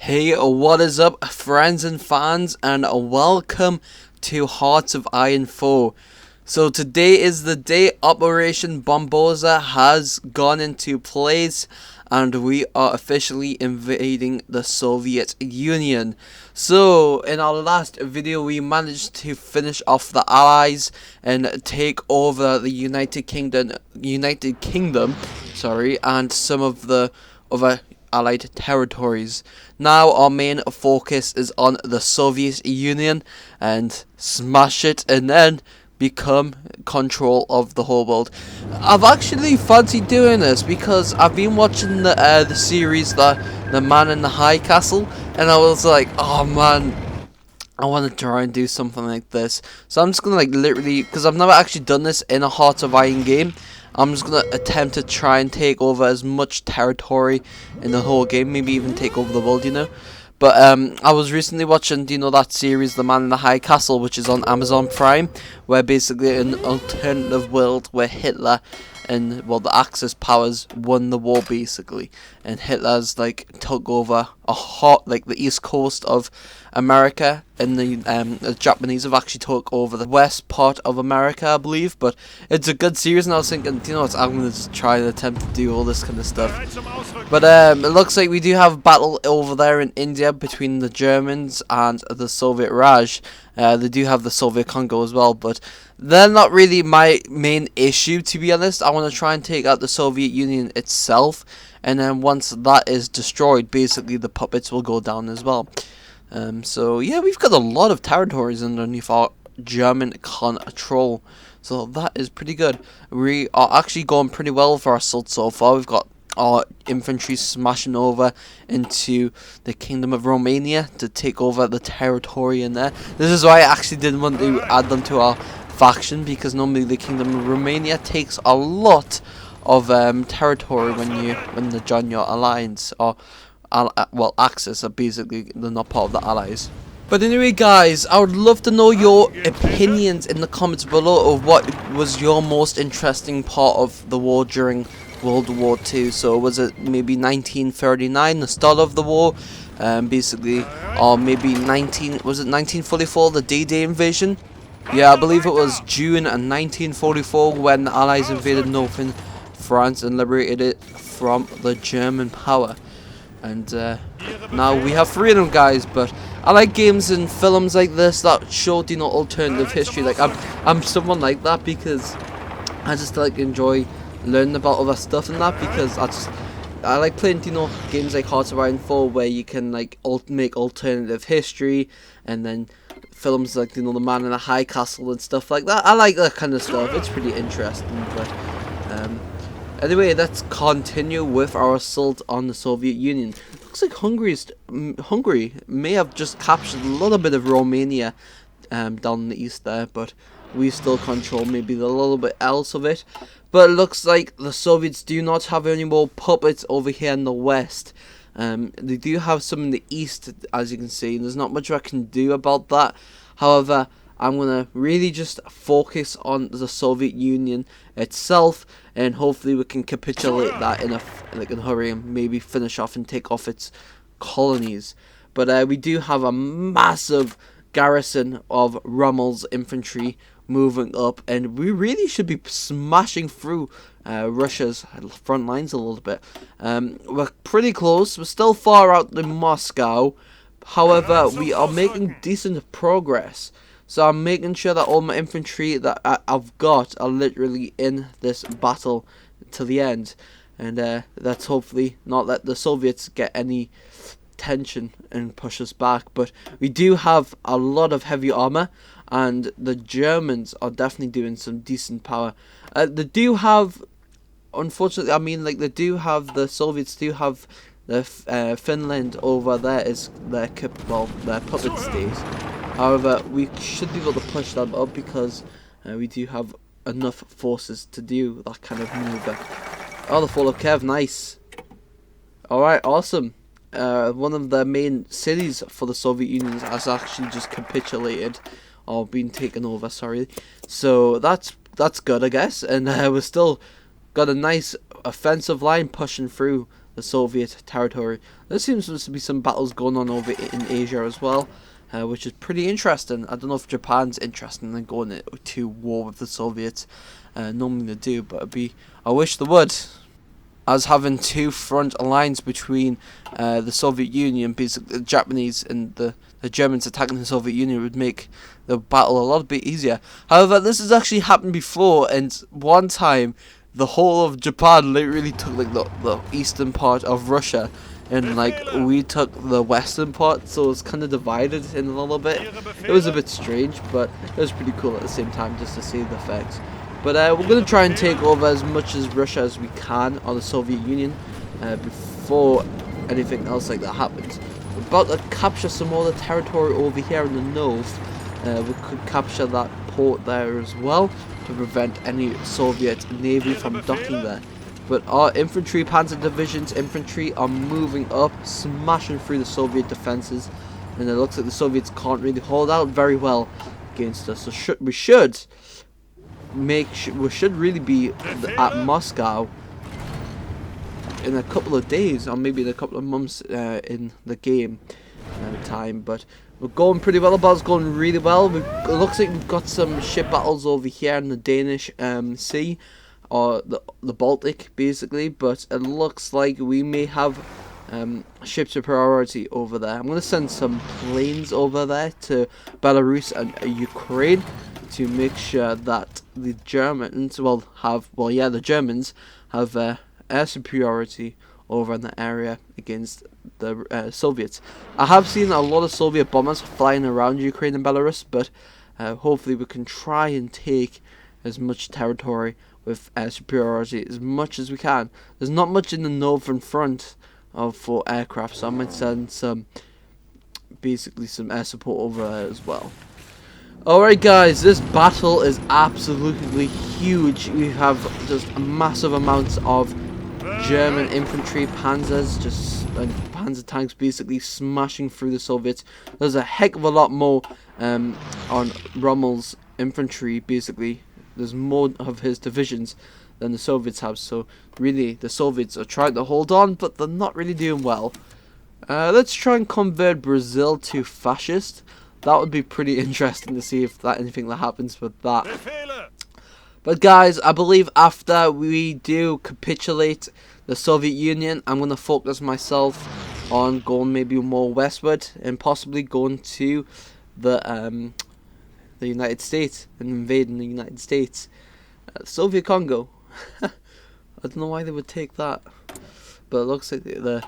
Hey, what is up, friends and fans, and welcome to Hearts of Iron 4. So today is the day Operation Barbarossa has gone into place, and we are officially invading the Soviet Union. So in our last video, we managed to finish off the Allies and take over the United Kingdom, and some of the other Allied territories. Now our main focus is on the Soviet Union and smash it and then become control of the whole world. I've actually fancied doing this because I've been watching the series the Man in the High Castle, and I was like, oh man, I want to try and do something like this. So I'm just gonna literally, because I've never actually done this in a Heart of Iron game, I'm just gonna attempt to try and take over as much territory in the whole game, maybe even take over the world. But I was recently watching, that series, The Man in the High Castle, which is on Amazon Prime, where basically an alternative world where Hitler and the Axis powers won the war basically, and Hitler's took over the east coast of America, and the Japanese have actually took over the west part of America, I believe. But it's a good series, and I was thinking, what, I'm gonna just try and attempt to do all this kind of stuff. But it looks like we do have a battle over there in India between the Germans and the Soviet Raj. They do have the Soviet Congo as well, but they're not really my main issue, to be honest. I want to try and take out the Soviet Union itself, and then once that is destroyed, basically the puppets will go down as well. So yeah, we've got a lot of territories underneath our German control, so that is pretty good. We are actually going pretty well for our assault so far. We've got our infantry smashing over into the Kingdom of Romania to take over the territory in there. This is why I actually didn't want to add them to our faction, because normally the Kingdom of Romania takes a lot of territory when they join your alliance, or Axis are basically, they're not part of the Allies. But anyway, guys, I would love to know your opinions in the comments below of what was your most interesting part of the war during World War II. So was it maybe 1939, the start of the war, basically, or maybe 1944, the D-Day invasion? Yeah, I believe it was June 1944 when the Allies invaded northern France and liberated it from the German power. And now we have freedom, guys. But I like games and films like this that show alternative history. I'm someone like that because I just enjoy learning about other stuff and that, because I like playing games like Hearts of Iron 4 where you can make alternative history, and then films like the Man in a High Castle and stuff like that. I like that kind of stuff. It's pretty interesting. But anyway, let's continue with our assault on the Soviet Union. Looks like Hungary may have just captured a little bit of Romania down in the east there, but we still control maybe a little bit else of it. But it looks like the Soviets do not have any more puppets over here in the west. They do have some in the east, as you can see. There's not much I can do about that. However, I'm going to really just focus on the Soviet Union itself, and hopefully we can capitulate that in a hurry and maybe finish off and take off its colonies. But we do have a massive garrison of Rommel's infantry moving up, and we really should be smashing through Russia's front lines a little bit. We're pretty close. We're still far out in Moscow. However, we are making decent progress. So I'm making sure that all my infantry that I've got are literally in this battle to the end. And let's hopefully not let the Soviets get any tension and push us back. But we do have a lot of heavy armor, and the Germans are definitely doing some decent power. They do have, unfortunately, the Soviets do have the Finland over there is their puppet state. However, we should be able to push them up because we do have enough forces to do that kind of maneuver. Oh, the fall of Kiev, nice. Alright, awesome. One of the main cities for the Soviet Union has actually just capitulated, or been taken over, sorry. So that's good, I guess. And we've still got a nice offensive line pushing through the Soviet territory. There seems to be some battles going on over in Asia as well, which is pretty interesting. I don't know if Japan's interested in going to war with the Soviets. Normally they do, but I wish they would. As having two front lines between the Soviet Union, basically the Japanese and the Germans attacking the Soviet Union, would make the battle a lot bit easier. However, this has actually happened before, and one time the whole of Japan literally took like the eastern part of Russia, and like we took the western part, so it's kind of divided in a little bit. It was a bit strange, but it was pretty cool at the same time just to see the effects. But we're going to try and take over as much as Russia as we can, or the Soviet Union, before anything else like that happens. We're about to capture some more of the territory over here in the north. We could capture that port there as well to prevent any Soviet navy from docking there. But our infantry, panzer divisions infantry, are moving up, smashing through the Soviet defenses, and it looks like the Soviets can't really hold out very well against us. So we should really be at Moscow in a couple of days, or maybe in a couple of months in the game time. But we're going pretty well. The battle's going really well. It looks like we've got some ship battles over here in the Danish Sea, or the Baltic basically, but it looks like we may have ship superiority over there. I'm going to send some planes over there to Belarus and Ukraine to make sure that the Germans the Germans have air superiority over in the area against the Soviets. I have seen a lot of Soviet bombers flying around Ukraine and Belarus, but hopefully we can try and take as much territory with air superiority as much as we can. There's not much in the northern front for aircraft, so I might send some air support over there as well. Alright guys, this battle is absolutely huge. We have just massive amounts of German infantry, panzers, and panzer tanks basically smashing through the Soviets. There's a heck of a lot more on Rommel's infantry, basically. There's more of his divisions than the Soviets have, so really the Soviets are trying to hold on, but they're not really doing well. Let's try and convert Brazil to fascist. That would be pretty interesting to see if anything that happens with that. But guys, I believe after we do capitulate the Soviet Union, I'm going to focus myself on going maybe more westward and possibly going to the United States and invading the United States. Soviet Congo. I don't know why they would take that, but it looks like that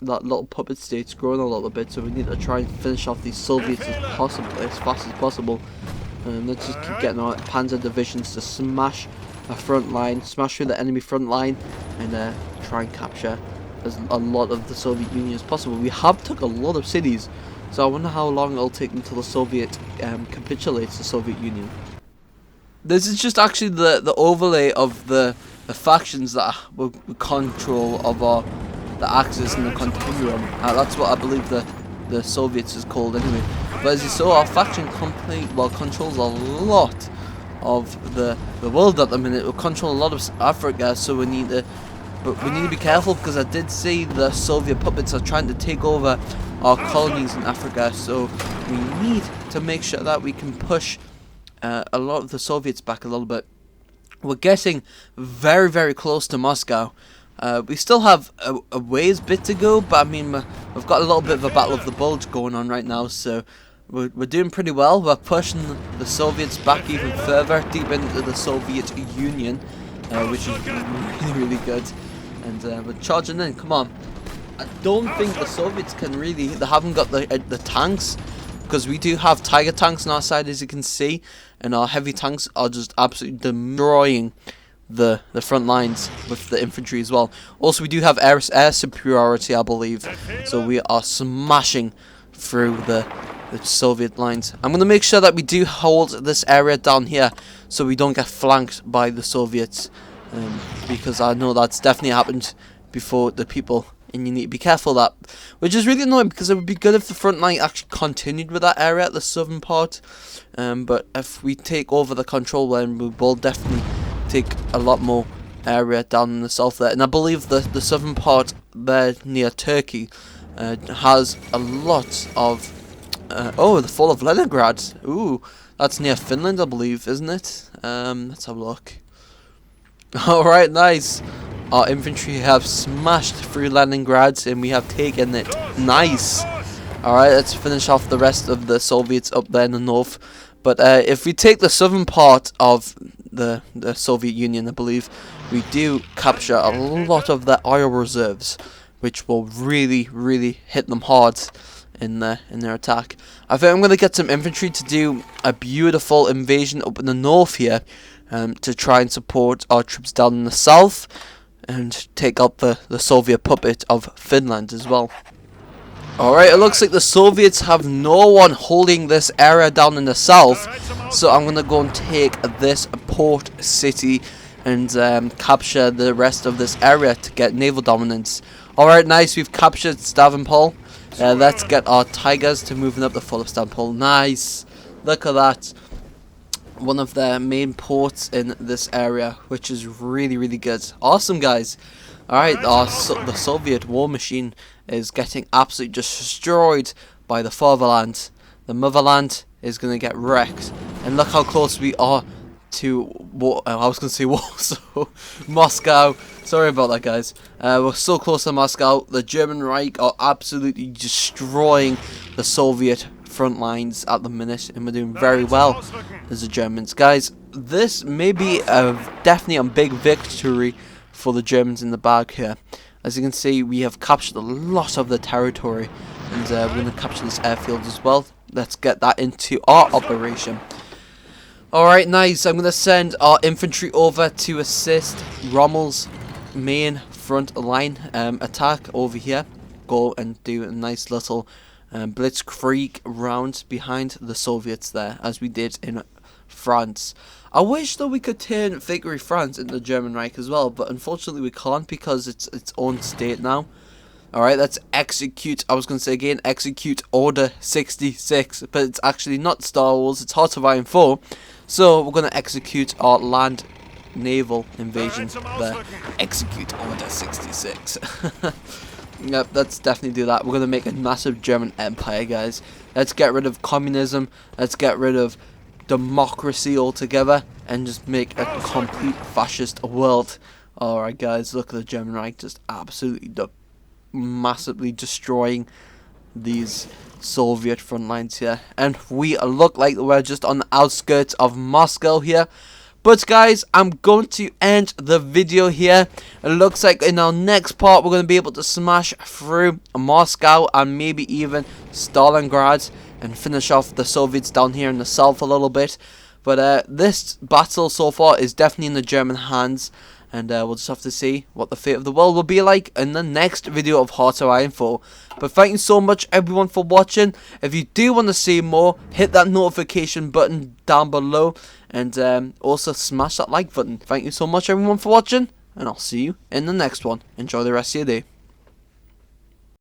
little puppet state's growing a little bit, so we need to try and finish off these Soviets as fast as possible. Let's just keep getting our panzer divisions to smash the front line, smash through the enemy front line, and try and capture a lot of the Soviet Union as possible. We have took a lot of cities, so I wonder how long it'll take until the Soviet capitulates the Soviet Union. This is just actually the overlay of the factions that will control of the axis and the continuum. That's what I believe the Soviets is called anyway. But as you saw, our faction controls a lot of the world at the minute. We control a lot of Africa, so we need to be careful, because I did see the Soviet puppets are trying to take over our colonies in Africa. So we need to make sure that we can push a lot of the Soviets back a little bit. We're getting very, very close to Moscow. We still have a ways bit to go, but I mean, we've got a little bit of a battle of the bulge going on right now, so we're doing pretty well. We're pushing the Soviets back even further, deep into the Soviet Union, which is really, really good. And we're charging in. Come on! I don't think the Soviets can really. They haven't got the tanks, because we do have Tiger tanks on our side, as you can see, and our heavy tanks are just absolutely destroying the front lines with the infantry as well. Also, we do have air superiority, I believe, so we are smashing through the Soviet lines. I'm going to make sure that we do hold this area down here so we don't get flanked by the Soviets, because I know that's definitely happened before the people, and you need to be careful of that, which is really annoying, because it would be good if the front line actually continued with that area, the southern part, but if we take over the control, then we will definitely take a lot more area down in the south there, and I believe the southern part there near Turkey has a lot of oh, the fall of Leningrad. Ooh, that's near Finland, I believe, isn't it? Let's have a look. Alright, nice. Our infantry have smashed through Leningrad and we have taken it. Nice. Alright, let's finish off the rest of the Soviets up there in the north. But if we take the southern part of the Soviet Union, I believe, we do capture a lot of their oil reserves, which will really, really hit them hard in their attack. I think I'm going to get some infantry to do a beautiful invasion up in the north here, to try and support our troops down in the south and take out the Soviet puppet of Finland as well. Alright, it looks like the Soviets have no one holding this area down in the south, so I'm going to go and take this port city and capture the rest of this area to get naval dominance. Alright, nice, we've captured Stavropol. Let's get our Tigers to moving up the fall of Stavropol. Nice, look at that. One of their main ports in this area, which is really, really good. Awesome, guys. Alright, the Soviet war machine is getting absolutely destroyed by the fatherland. The motherland is going to get wrecked. And look how close we are to, I was going to say Warsaw, Moscow. Sorry about that, guys. We're so close to Moscow. The German Reich are absolutely destroying the Soviet front lines at the minute, and we're doing very well as the Germans. Guys, this may be definitely a big victory for the Germans in the bag here. As you can see, we have captured a lot of the territory, and we're going to capture this airfield as well. Let's get that into our operation. Alright, nice. I'm going to send our infantry over to assist Rommel's main front line attack over here. Go and do a nice little blitzkrieg round behind the Soviets there, as we did in France. I wish that we could turn Victory France into the German Reich as well, but unfortunately we can't because it's its own state now. Alright, let's execute, I was going to say again, execute Order 66, but it's actually not Star Wars, it's Heart of Iron 4, so we're going to execute our land naval invasion there. Execute Order 66. Yep, let's definitely do that. We're going to make a massive German empire, guys. Let's get rid of communism. Let's get rid of democracy altogether and just make a complete fascist world. Alright, guys, look at the German Reich just absolutely massively destroying these Soviet front lines here. And we look like we're just on the outskirts of Moscow here. But guys, I'm going to end the video here. It looks like in our next part we're going to be able to smash through Moscow and maybe even Stalingrad and finish off the Soviets down here in the south a little bit. But this battle so far is definitely in the German hands, and we'll just have to see what the fate of the world will be like in the next video of Heart of Iron 4. But thank you so much everyone for watching. If you do want to see more, hit that notification button down below, and also smash that like button. Thank you so much everyone for watching, and I'll see you in the next one. Enjoy the rest of your day.